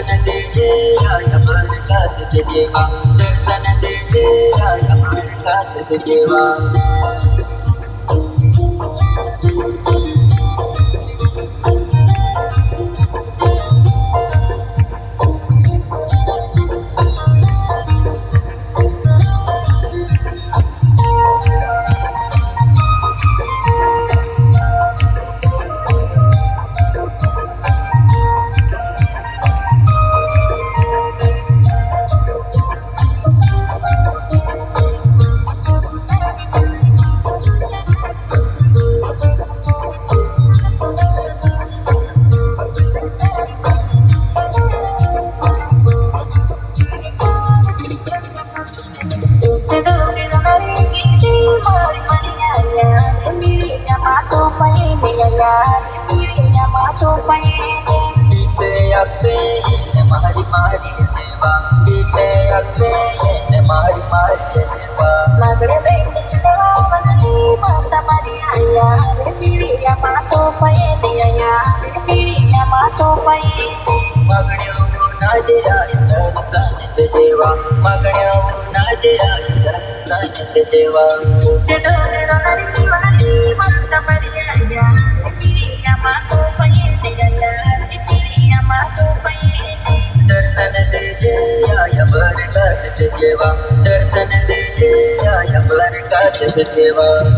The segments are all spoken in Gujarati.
दर्शन देजे आया बरकत देवा, दर्शन देजे आया बरकत देवा। देवा दर्शन देजे आया बरकत देवा, दर्शन देजे आया बरकत देवा।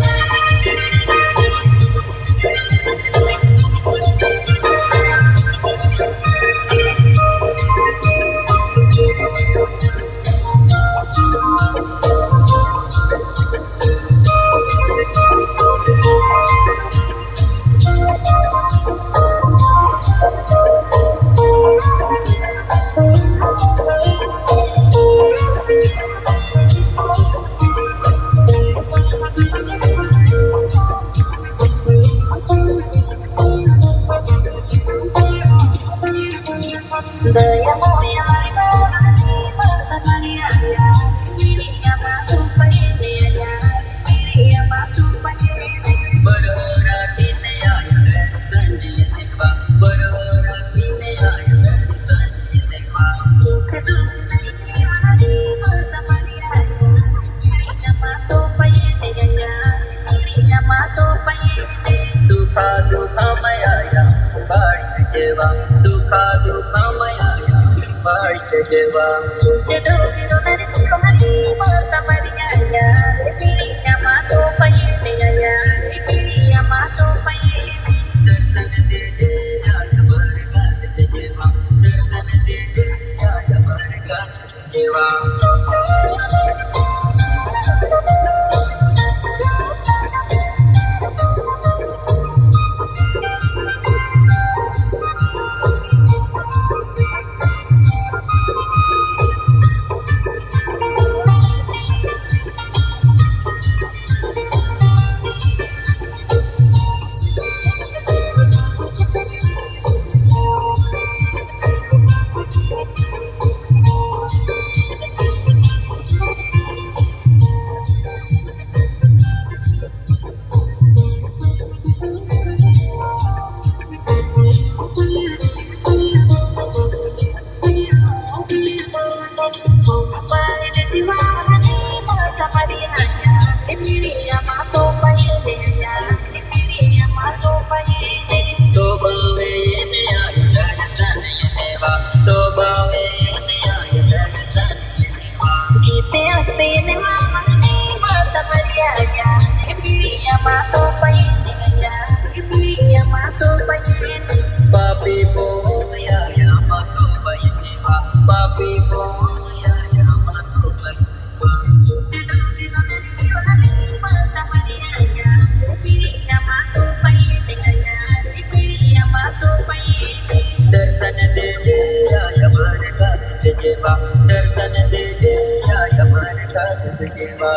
दर्शन देजे आया बरकत देवा।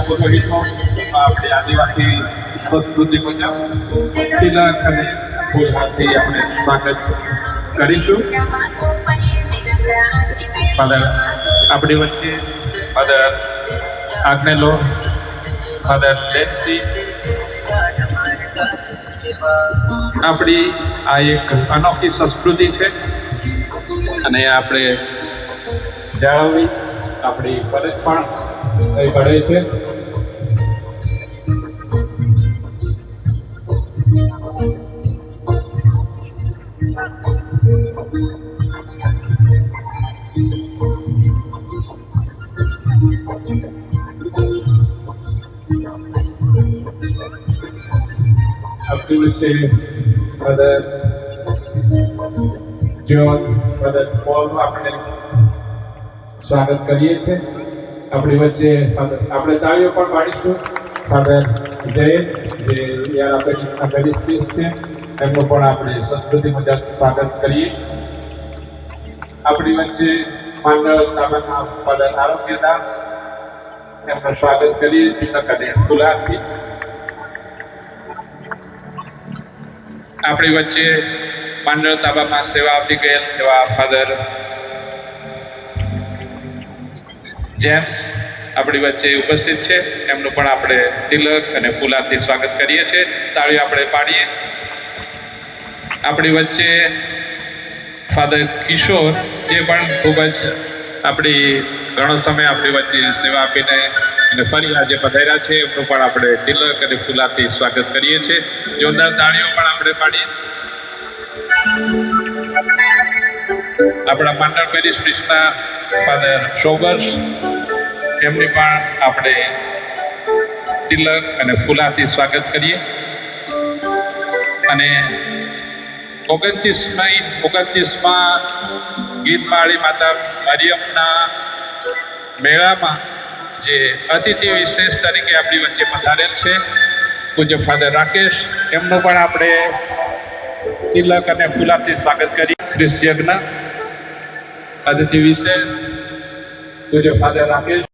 પુરોહિતો આપણે આદિવાસી સંસ્કૃતિ મુજબ તિલક અને ફૂલહારથી આપણે સ્વાગત કરીશું. ફાધર આપણી વચ્ચે ફાધર આજ્ઞેલો, ફાધર ડેન્સી. આપણી આ એક અનોખી સંસ્કૃતિ છે અને આપણે જાળવવી આપણી ફરજ પણ પડે છે. આપણી વચ્ચે ફાધર જ્યોર્જ, ફાધર પોલનું આપણે સ્વાગત કરીએ છીએ. આપણી વચ્ચે આપણે તાળીઓ પણ પાડીશું. ફાધર જૈન, જે યારા મેડિસ્ટ્રીસ છે, એમનું પણ આપણે સંસ્કૃતિ મુજબ સ્વાગત કરીએ. આપણી વચ્ચે માંડળ તાબાના ફાધર આરોગ્યદાસ, એમનું સ્વાગત કરીએ તિલક અને ફૂલહારથી. આપણી વચ્ચે માંડળ તાબામાં સેવા આપી ગયેલ એવા ફાધર જેમ્સ આપણી વચ્ચે ઉપસ્થિત છે. એમનું પણ આપણે તિલક અને ફૂલહારથી સ્વાગત કરીએ છીએ. તાળીઓ આપણે પાડીએ. આપણી વચ્ચે ફાધર કિશોર, જે પણ ખૂબ જ આપણી ઘણો સમય આપણી વચ્ચે સેવા આપીને અને ફરી આજે પધાર્યા છે, એમનું પણ આપણે તિલક અને ફૂલહારથી સ્વાગત કરીએ છીએ. જોરદાર તાળીઓ પણ આપણે પાડીએ. આપણા માંડળ મેડિસ્ટ્રીસના ફાધર શોગર્સ, એમની પણ આપણે તિલક અને ફૂલહારથી સ્વાગત કરીએ. અને 29માં ગીતમાળી માતા મરિયમના મેળામાં જે અતિથિ વિશેષ તરીકે આપણી વચ્ચે પધારેલ છે પૂજ્ય ફાધર રાકેશ, એમનું પણ આપણે તિલક અને ફૂલહારથી સ્વાગત કરીએ. ખ્રિસ્ત યજ્ઞ અતિથિ વિશેષ પૂજ્ય ફાધર રાકેશ.